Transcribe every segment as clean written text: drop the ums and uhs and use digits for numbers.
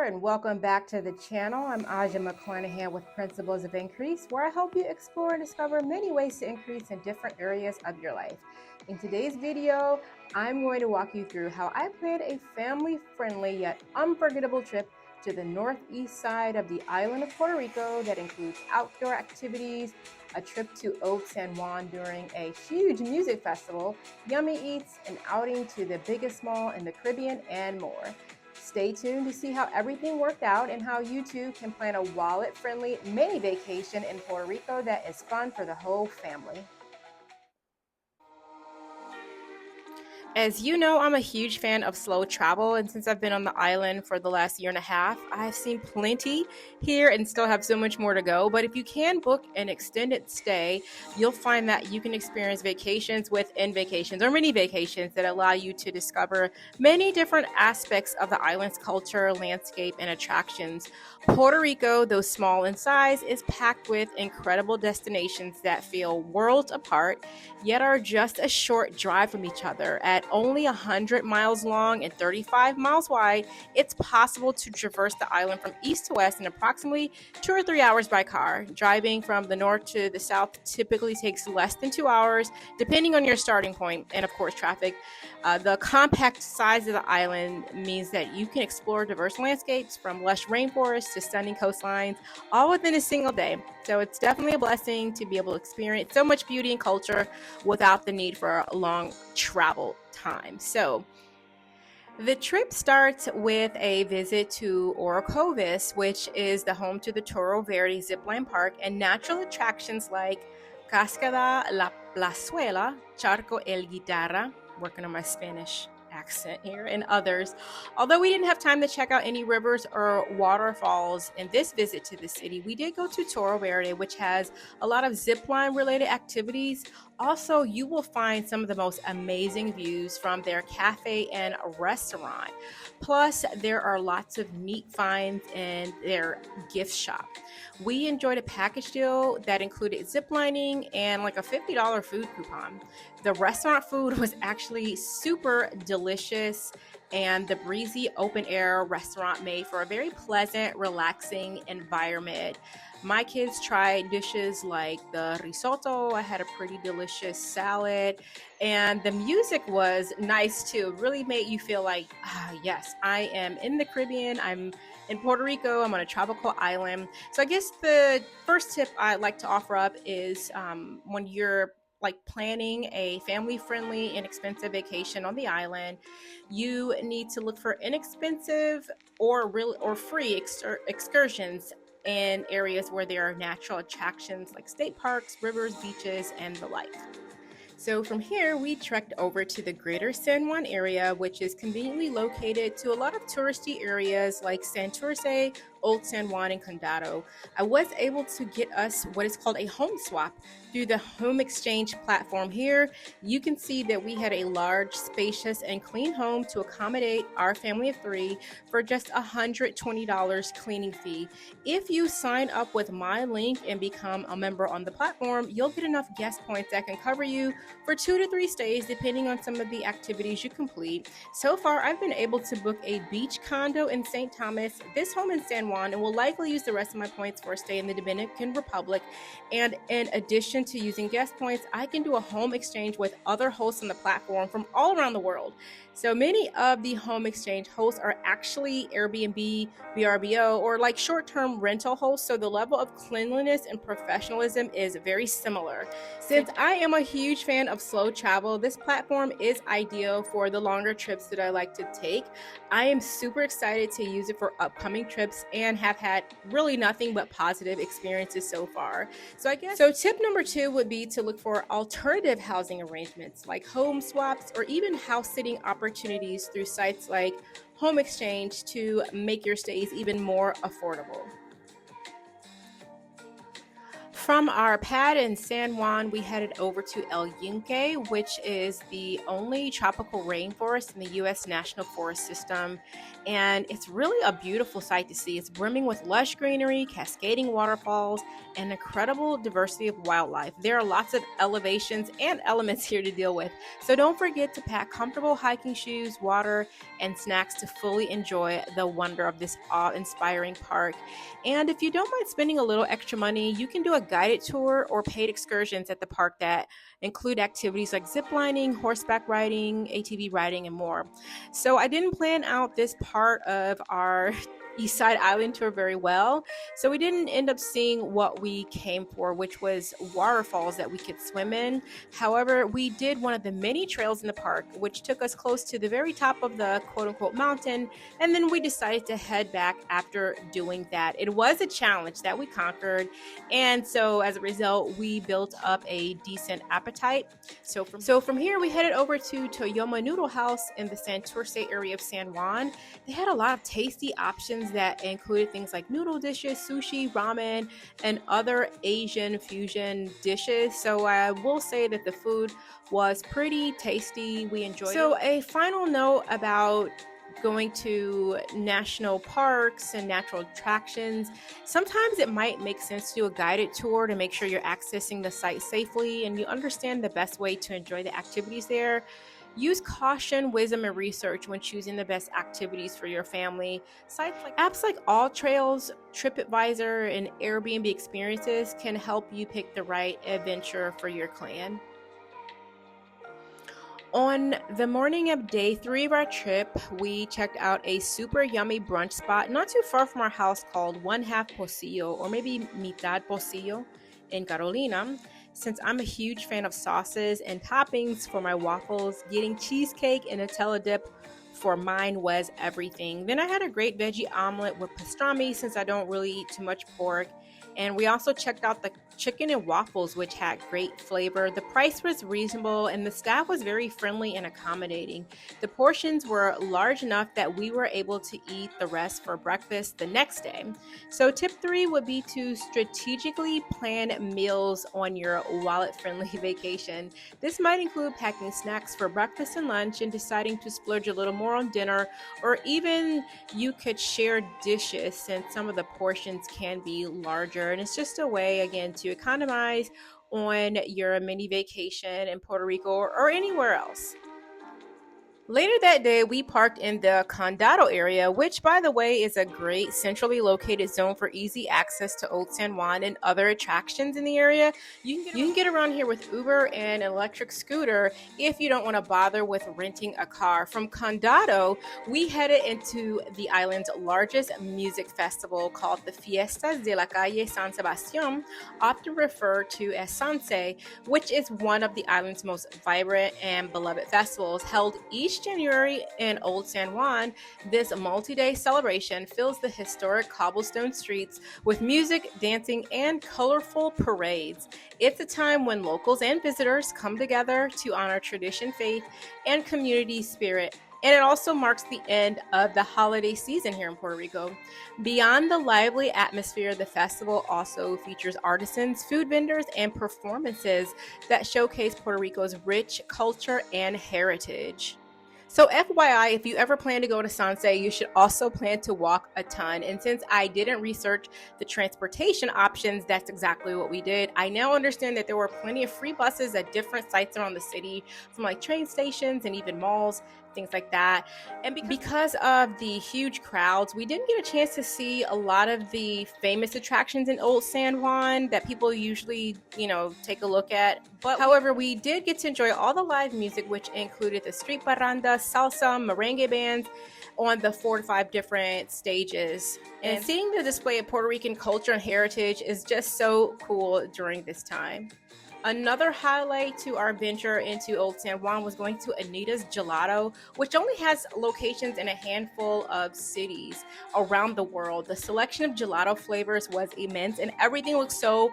there, and welcome back to the channel. I'm Aja McClanahan with Principles of Increase, where I help you explore and discover many ways to increase in different areas of your life. In today's video, I'm going to walk you through how I planned a family-friendly yet unforgettable trip to the northeast side of the island of Puerto Rico that includes outdoor activities, a trip to Old San Juan during a huge music festival, yummy eats, an outing to the biggest mall in the Caribbean, and more. Stay tuned to see how everything worked out and how you too can plan a wallet-friendly mini vacation in Puerto Rico that is fun for the whole family. As you know, I'm a huge fan of slow travel, and since I've been on the island for the last year and a half, I've seen plenty here and still have so much more to go. But if you can book an extended stay, you'll find that you can experience vacations within vacations or mini vacations that allow you to discover many different aspects of the island's culture, landscape, and attractions. Puerto Rico, though small in size, is packed with incredible destinations that feel worlds apart, yet are just a short drive from each other. At only 100 miles long and 35 miles wide, it's possible to traverse the island from east to west in approximately 2 or 3 hours by car. Driving from the north to the south typically takes less than 2 hours, depending on your starting point and, of course, traffic. The compact size of the island means that you can explore diverse landscapes from lush rainforests to stunning coastlines, all within a single day. So it's definitely a blessing to be able to experience so much beauty and culture without the need for a long travel time. So the trip starts with a visit to Orocovis, which is the home to the Toro Verde Zipline Park and natural attractions like Cascada La Plazuela, Charco El Guitarra, working on my Spanish accent here, and others. Although we didn't have time to check out any rivers or waterfalls in this visit to the city, we did go to Toro Verde, which has a lot of zipline related activities. Also, you will find some of the most amazing views from their cafe and restaurant. Plus, there are lots of neat finds in their gift shop. We enjoyed a package deal that included ziplining and like a $50 food coupon. The restaurant food was actually super delicious, and the breezy open air restaurant made for a very pleasant, relaxing environment. My kids tried dishes like the risotto. I had a pretty delicious salad, and the music was nice too. It really made you feel like, yes, I am in the Caribbean. I'm in Puerto Rico. I'm on a tropical island. So I guess the first tip I'd like to offer up is when you're like planning a family-friendly, inexpensive vacation on the island, you need to look for inexpensive or free excursions in areas where there are natural attractions like state parks, rivers, beaches, and the like. So from here, we trekked over to the greater San Juan area, which is conveniently located to a lot of touristy areas like Santurce, Old San Juan, and Condado. I was able to get us what is called a home swap through the home exchange platform here. You can see that we had a large, spacious, and clean home to accommodate our family of 3 for just $120 cleaning fee. If you sign up with my link and become a member on the platform, you'll get enough guest points that can cover you for 2 to 3 stays, depending on some of the activities you complete. So far, I've been able to book a beach condo in St. Thomas, this home in San Juan, and will likely use the rest of my points for a stay in the Dominican Republic. And in addition to using guest points, I can do a home exchange with other hosts on the platform from all around the world. So many of the home exchange hosts are actually Airbnb, VRBO, or like short-term rental hosts, so the level of cleanliness and professionalism is very similar. Since I am a huge fan of slow travel, this platform is ideal for the longer trips that I like to take. I am super excited to use it for upcoming trips and have had really nothing but positive experiences so far. So tip number 2 would be to look for alternative housing arrangements like home swaps or even house sitting opportunities through sites like Home Exchange to make your stays even more affordable. From our pad in San Juan, we headed over to El Yunque, which is the only tropical rainforest in the U.S. National Forest System. And it's really a beautiful sight to see. It's brimming with lush greenery, cascading waterfalls, and incredible diversity of wildlife. There are lots of elevations and elements here to deal with. So don't forget to pack comfortable hiking shoes, water, and snacks to fully enjoy the wonder of this awe-inspiring park. And if you don't mind spending a little extra money, you can do a guided tour or paid excursions at the park that include activities like zip lining, horseback riding, ATV riding, and more. So I didn't plan out this part of our East Side Island tour very well. So we didn't end up seeing what we came for, which was waterfalls that we could swim in. However, we did one of the many trails in the park, which took us close to the very top of the quote unquote mountain. And then we decided to head back after doing that. It was a challenge that we conquered. And so as a result, we built up a decent appetite. So from here, we headed over to Toyoma Noodle House in the Santurce area of San Juan. They had a lot of tasty options that included things like noodle dishes, sushi, ramen, and other Asian fusion dishes. So I will say that the food was pretty tasty. We enjoyed it. So a final note about going to national parks and natural attractions. Sometimes it might make sense to do a guided tour to make sure you're accessing the site safely and you understand the best way to enjoy the activities there. Use caution, wisdom, and research when choosing the best activities for your family. Apps like All Trails, TripAdvisor, and Airbnb Experiences can help you pick the right adventure for your clan. On the morning of day 3 of our trip, we checked out a super yummy brunch spot not too far from our house called One Half Pocillo, or maybe Mitad Pocillo in Carolina. Since I'm a huge fan of sauces and toppings for my waffles, getting cheesecake and Nutella dip for mine was everything. Then I had a great veggie omelet with pastrami since I don't really eat too much pork. And we also checked out the chicken and waffles, which had great flavor. The price was reasonable and the staff was very friendly and accommodating. The portions were large enough that we were able to eat the rest for breakfast the next day. So tip 3 would be to strategically plan meals on your wallet-friendly vacation. This might include packing snacks for breakfast and lunch and deciding to splurge a little more on dinner, or even you could share dishes since some of the portions can be larger. And it's just a way, again, to economize on your mini vacation in Puerto Rico or anywhere else. Later that day, we parked in the Condado area, which, by the way, is a great centrally located zone for easy access to Old San Juan and other attractions in the area. You can get around here with Uber and an electric scooter if you don't want to bother with renting a car. From Condado, we headed into the island's largest music festival called the Fiestas de la Calle San Sebastián, often referred to as Sanse, which is one of the island's most vibrant and beloved festivals held each January in Old San Juan. This multi-day celebration fills the historic cobblestone streets with music, dancing, and colorful parades. It's a time when locals and visitors come together to honor tradition, faith, and community spirit. And it also marks the end of the holiday season here in Puerto Rico. Beyond the lively atmosphere, the festival also features artisans, food vendors, and performances that showcase Puerto Rico's rich culture and heritage. So FYI, if you ever plan to go to Sanse, you should also plan to walk a ton. And since I didn't research the transportation options, that's exactly what we did. I now understand that there were plenty of free buses at different sites around the city, from like train stations and even malls, things like that. And because of the huge crowds, we didn't get a chance to see a lot of the famous attractions in Old San Juan that people usually, take a look at. But however, we did get to enjoy all the live music, which included the street parranda, salsa, merengue bands on the 4 to 5 different stages. And seeing the display of Puerto Rican culture and heritage is just so cool during this time. Another highlight to our venture into Old San Juan was going to Anita's Gelato, which only has locations in a handful of cities around the world. The selection of gelato flavors was immense and everything looked so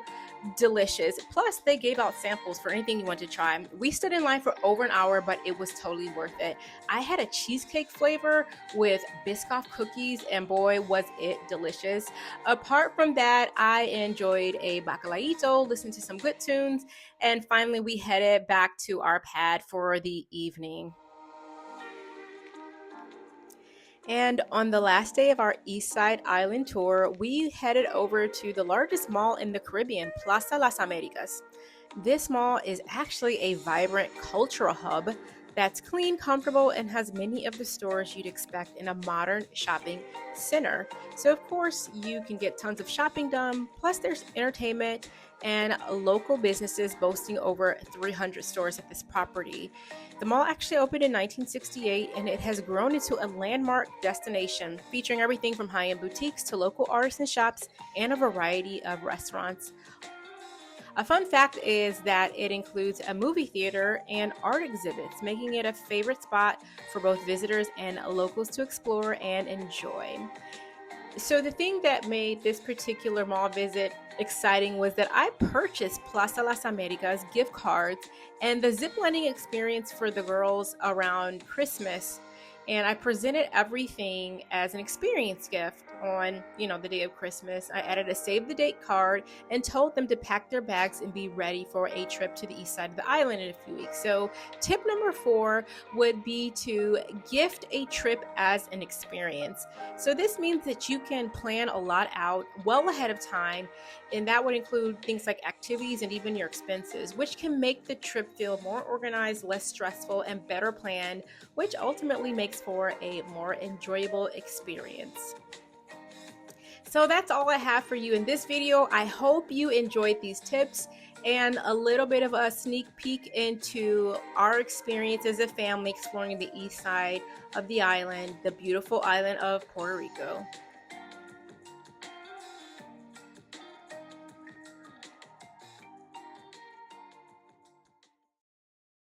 delicious. Plus, they gave out samples for anything you want to try. We stood in line for over an hour, but it was totally worth it. I had a cheesecake flavor with Biscoff cookies, and boy, was it delicious. Apart from that, I enjoyed a bacalaito, listened to some good tunes, and finally, we headed back to our pad for the evening. And on the last day of our East Side Island tour, we headed over to the largest mall in the Caribbean, Plaza Las Americas. This mall is actually a vibrant cultural hub that's clean, comfortable, and has many of the stores you'd expect in a modern shopping center. So, of course, you can get tons of shopping done, plus, there's entertainment and local businesses boasting over 300 stores at this property. The mall actually opened in 1968 and it has grown into a landmark destination featuring everything from high-end boutiques to local artisan shops and a variety of restaurants. A fun fact is that it includes a movie theater and art exhibits, making it a favorite spot for both visitors and locals to explore and enjoy. So the thing that made this particular mall visit exciting was that I purchased Plaza Las Americas gift cards and the ziplining experience for the girls around Christmas. And I presented everything as an experience gift on, the day of Christmas. I added a save the date card and told them to pack their bags and be ready for a trip to the east side of the island in a few weeks. So tip number 4 would be to gift a trip as an experience. So this means that you can plan a lot out well ahead of time, and that would include things like activities and even your expenses, which can make the trip feel more organized, less stressful, and better planned, which ultimately makes for a more enjoyable experience. So that's all I have for you in this video. I hope you enjoyed these tips and a little bit of a sneak peek into our experience as a family exploring the east side of the island, the beautiful island of Puerto Rico.